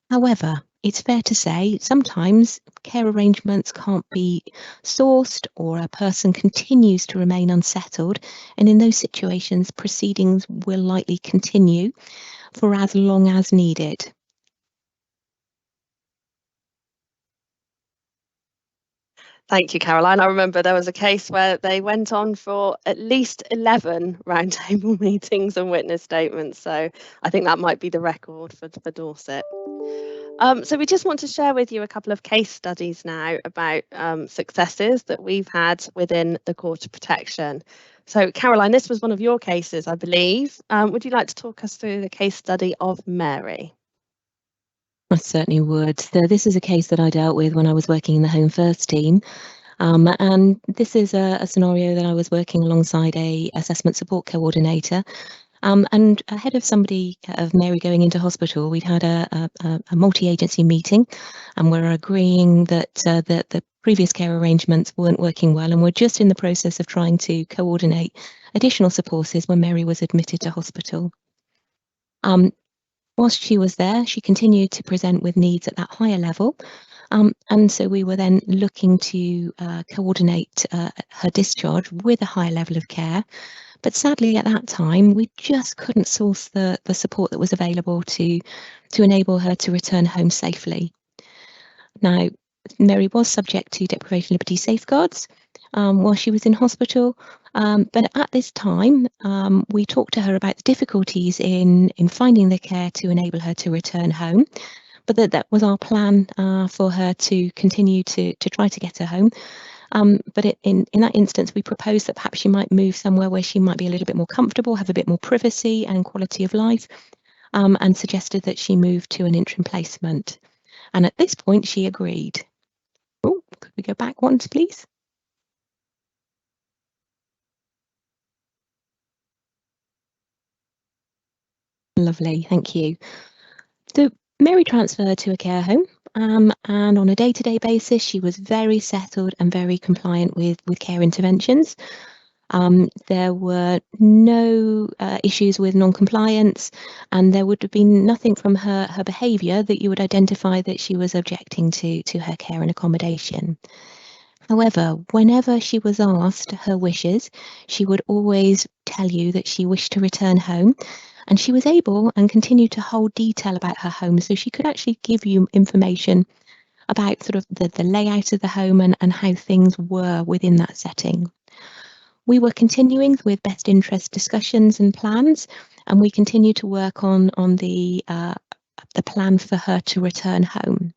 However, it's fair to say sometimes care arrangements can't be sourced, or a person continues to remain unsettled, and in those situations proceedings will likely continue for as long as needed. Thank you, Caroline. I remember there was a case where they went on for at least 11 roundtable meetings and witness statements. So I think that might be the record for Dorset. So we just want to share with you a couple of case studies now about successes that we've had within the Court of Protection. So Caroline, this was one of your cases, I believe. Would you like to talk us through the case study of Mary? I certainly would. So this is a case that I dealt with when I was working in the Home First team. And this is a scenario that I was working alongside a assessment support coordinator. And ahead of Mary going into hospital, we'd had a multi-agency meeting, and we're agreeing that the previous care arrangements weren't working well, and we're just in the process of trying to coordinate additional supports when Mary was admitted to hospital. Whilst she was there, she continued to present with needs at that higher level. And so we were then looking to coordinate her discharge with a higher level of care. But sadly, at that time, we just couldn't source the support that was available to enable her to return home safely. Now, Mary was subject to deprivation of liberty safeguards while she was in hospital. But at this time, we talked to her about the difficulties in finding the care to enable her to return home. But that was our plan for her to continue to try to get her home. But in that instance, we proposed that perhaps she might move somewhere where she might be a little bit more comfortable, have a bit more privacy and quality of life, and suggested that she move to an interim placement. And at this point, she agreed. Oh, could we go back once, please? Lovely, thank you. So Mary transferred to a care home, and on a day-to-day basis, she was very settled and very compliant with care interventions. There were no issues with non-compliance, and there would have been nothing from her behaviour that you would identify that she was objecting to her care and accommodation. However, whenever she was asked her wishes, she would always tell you that she wished to return home, and she was able and continued to hold detail about her home, so she could actually give you information about sort of the layout of the home and how things were within that setting. We were continuing with best interest discussions and plans, and we continued to work on the plan for her to return home.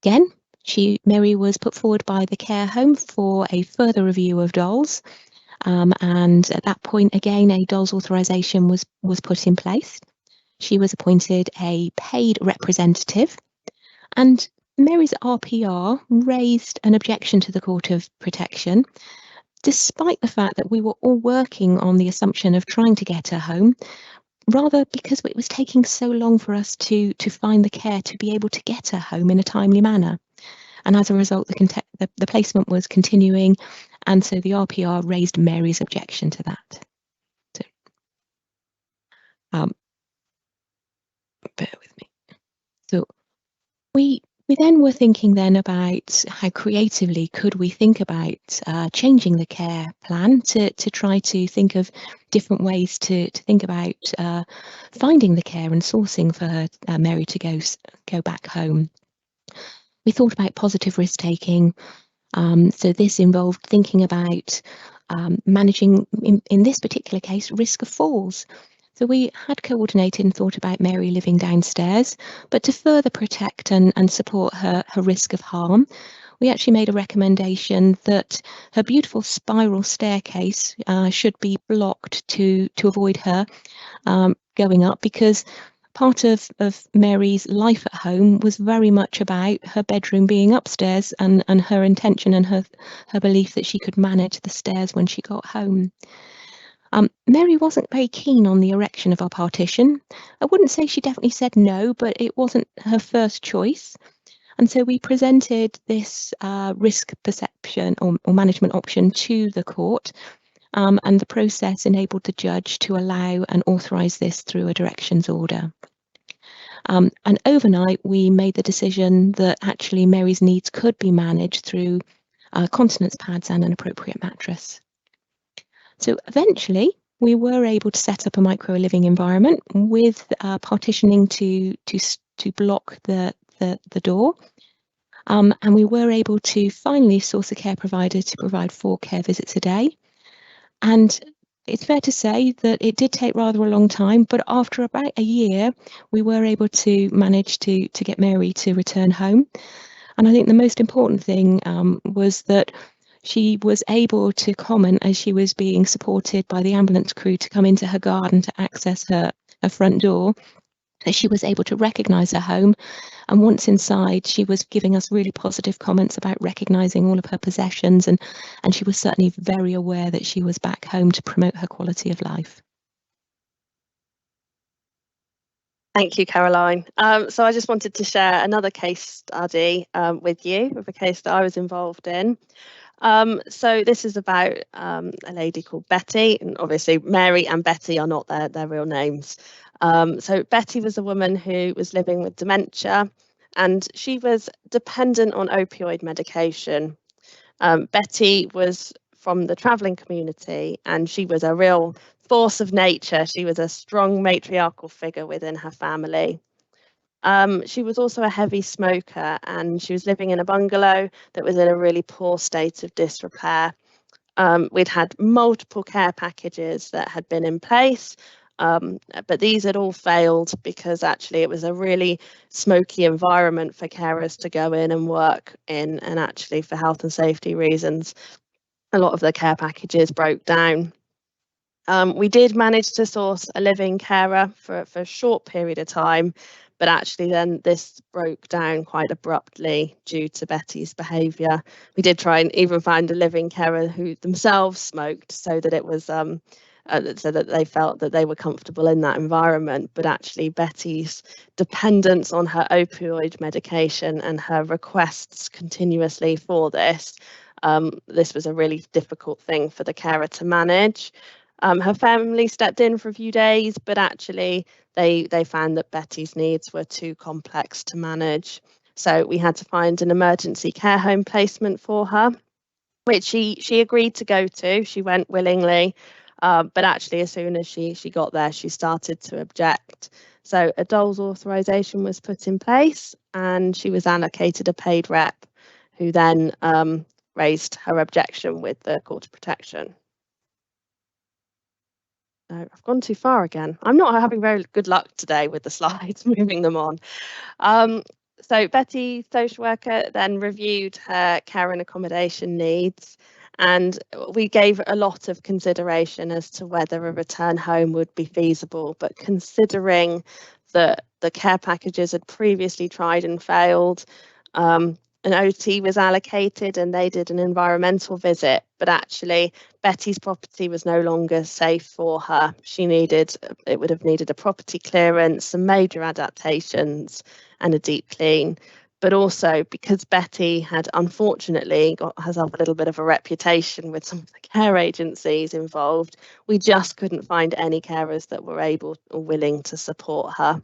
Again, Mary was put forward by the care home for a further review of DOLS, and at that point again a DOLS authorisation was put in place. She was appointed a paid representative, and Mary's RPR raised an objection to the Court of Protection, despite the fact that we were all working on the assumption of trying to get her home, rather because it was taking so long for us to find the care to be able to get her home in a timely manner. And as a result, the placement was continuing, and so the RPR raised Mary's objection to that. So, bear with me. So we then were thinking then about how creatively could we think about changing the care plan to try to think of different ways to think about finding the care and sourcing for her, Mary to go back home. We thought about positive risk taking. So this involved thinking about managing, in this particular case, risk of falls. So we had coordinated and thought about Mary living downstairs, but to further protect and support her risk of harm, we actually made a recommendation that her beautiful spiral staircase should be blocked to avoid her going up, because part of Mary's life at home was very much about her bedroom being upstairs and her intention and her belief that she could manage the stairs when she got home. Mary wasn't very keen on the erection of our partition. I wouldn't say she definitely said no, but it wasn't her first choice. And so we presented this risk perception or management option to the court, and the process enabled the judge to allow and authorise this through a directions order. And overnight, we made the decision that actually Mary's needs could be managed through continence pads and an appropriate mattress. So eventually, we were able to set up a micro living environment with partitioning to block the door. And we were able to finally source a care provider to provide 4 care visits a day. And it's fair to say that it did take rather a long time, but after about a year, we were able to manage to get Mary to return home. And I think the most important thing was that she was able to comment as she was being supported by the ambulance crew to come into her garden to access her front door, that she was able to recognise her home. And once inside, she was giving us really positive comments about recognising all of her possessions, and she was certainly very aware that she was back home to promote her quality of life. Thank you, Caroline. So I just wanted to share another case study with you, of a case that I was involved in. So this is about a lady called Betty, and obviously Mary and Betty are not their real names. So Betty was a woman who was living with dementia, and she was dependent on opioid medication. Betty was from the travelling community, and she was a real force of nature. She was a strong matriarchal figure within her family. She was also a heavy smoker, and she was living in a bungalow that was in a really poor state of disrepair. We'd had multiple care packages that had been in place, but these had all failed because actually it was a really smoky environment for carers to go in and work in, and actually for health and safety reasons, a lot of the care packages broke down. We did manage to source a living carer for a short period of time, but actually then this broke down quite abruptly due to Betty's behaviour. We did try and even find a living carer who themselves smoked, so that it was so that they felt that they were comfortable in that environment. But actually Betty's dependence on her opioid medication and her requests continuously for this, this was a really difficult thing for the carer to manage. Her family stepped in for a few days, but actually they found that Betty's needs were too complex to manage. So we had to find an emergency care home placement for her, which she agreed to go to. She went willingly, but actually as soon as she got there, she started to object. So a dole's authorisation was put in place, and she was allocated a paid rep, who then raised her objection with the Court of Protection. No, I've gone too far again. I'm not having very good luck today with the slides, moving them on. So Betty, social worker, then reviewed her care and accommodation needs, and we gave a lot of consideration as to whether a return home would be feasible. But considering that the care packages had previously tried and failed, an OT was allocated and they did an environmental visit, but actually Betty's property was no longer safe for her. It would have needed a property clearance, some major adaptations and a deep clean. But also because Betty had unfortunately got herself a little bit of a reputation with some of the care agencies involved, we just couldn't find any carers that were able or willing to support her.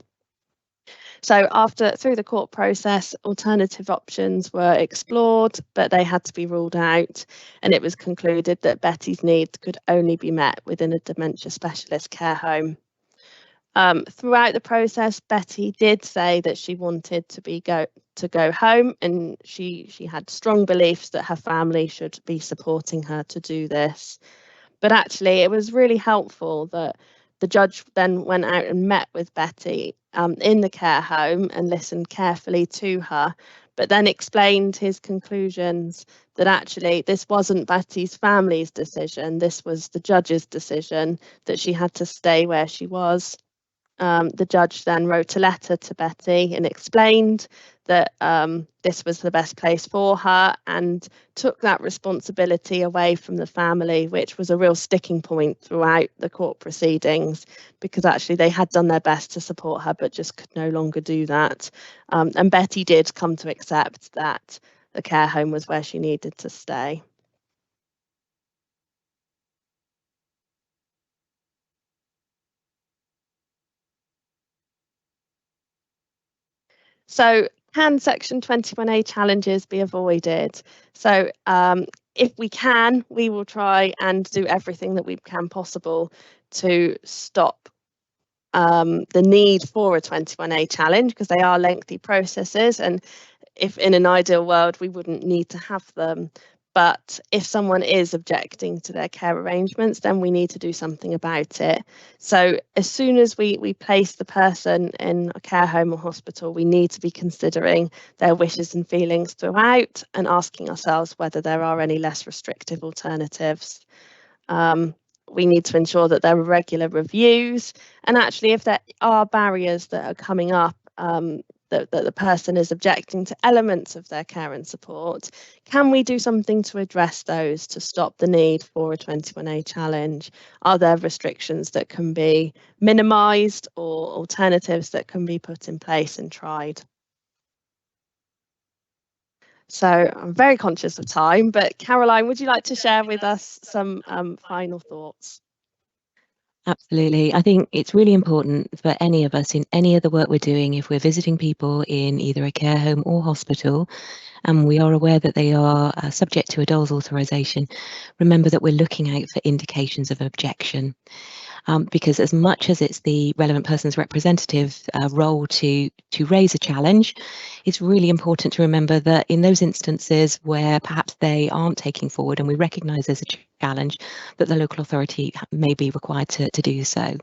So through the court process, alternative options were explored, but they had to be ruled out, and it was concluded that Betty's needs could only be met within a dementia specialist care home. Throughout the process, Betty did say that she wanted to go home, and she had strong beliefs that her family should be supporting her to do this. But actually, it was really helpful that the judge then went out and met with Betty in the care home and listened carefully to her, but then explained his conclusions that actually this wasn't Betty's family's decision, this was the judge's decision, that she had to stay where she was. The judge then wrote a letter to Betty and explained that this was the best place for her, and took that responsibility away from the family, which was a real sticking point throughout the court proceedings, because actually they had done their best to support her but just could no longer do that. And Betty did come to accept that the care home was where she needed to stay. So can Section 21A challenges be avoided? So if we can, we will try and do everything that we can possible to stop the need for a 21A challenge, because they are lengthy processes, and if in an ideal world we wouldn't need to have them. But if someone is objecting to their care arrangements, then we need to do something about it. So as soon as we place the person in a care home or hospital, we need to be considering their wishes and feelings throughout, and asking ourselves whether there are any less restrictive alternatives. we need to ensure that there are regular reviews, and actually if there are barriers that are coming up, that the person is objecting to elements of their care and support, can we do something to address those to stop the need for a 21A challenge? Are there restrictions that can be minimised or alternatives that can be put in place and tried? So I'm very conscious of time, but Caroline, would you like to share with us some final thoughts? Absolutely. I think it's really important for any of us in any of the work we're doing, if we're visiting people in either a care home or hospital, and we are aware that they are subject to a DOLS authorisation, remember that we're looking out for indications of objection. Because as much as it's the relevant person's representative role to raise a challenge, it's really important to remember that in those instances where perhaps they aren't taking forward and we recognise there's a challenge, that the local authority may be required to do so.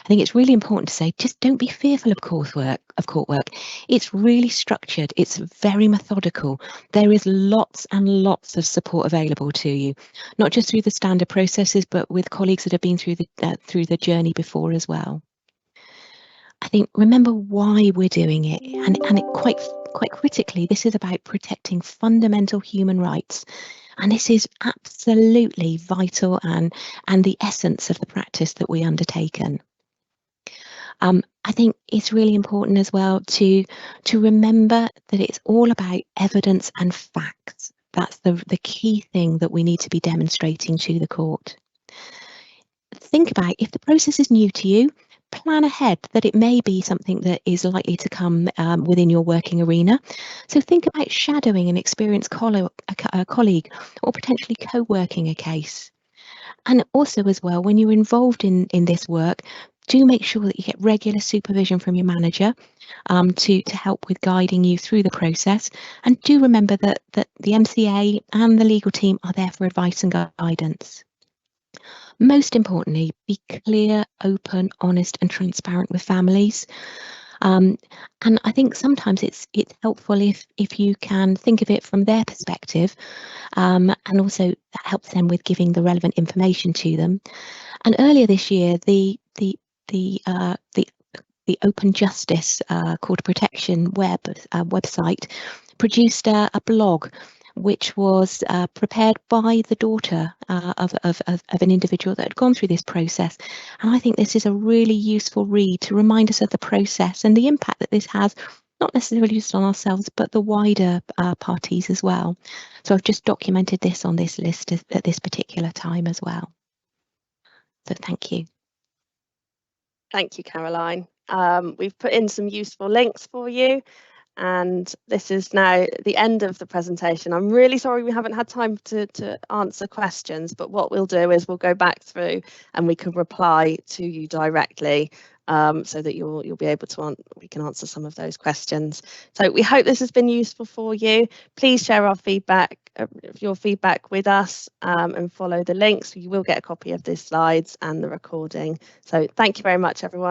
I think it's really important to say, just don't be fearful of court work. It's really structured. It's very methodical. There is lots and lots of support available to you, not just through the standard processes, but with colleagues that have been through the journey before as well. I think remember why we're doing it, and it quite critically, this is about protecting fundamental human rights. And this is absolutely vital and the essence of the practice that we undertaken. I think it's really important as well to remember that it's all about evidence and facts. That's the key thing that we need to be demonstrating to the court. Think about, if the process is new to you, plan ahead that it may be something that is likely to come within your working arena. So think about shadowing an experienced colleague or potentially co-working a case. And also as well, when you're involved in this work, do make sure that you get regular supervision from your manager to help with guiding you through the process. And do remember that the MCA and the legal team are there for advice and guidance. Most importantly, be clear, open, honest and transparent with families. And I think sometimes it's helpful if you can think of it from their perspective, and also that helps them with giving the relevant information to them. And earlier this year, the Open Justice Court of Protection website produced a blog which was prepared by the daughter of an individual that had gone through this process. And I think this is a really useful read to remind us of the process and the impact that this has, not necessarily just on ourselves, but the wider parties as well. So I've just documented this on this list at this particular time as well. So thank you. Thank you, Caroline. We've put in some useful links for you. And this is now the end of the presentation. I'm really sorry we haven't had time to answer questions, but what we'll do is we'll go back through and we can reply to you directly, so that you'll be able to we can answer some of those questions. So we hope this has been useful for you. Please share your feedback with us, and follow the links. You will get a copy of the slides and the recording. So thank you very much, everyone.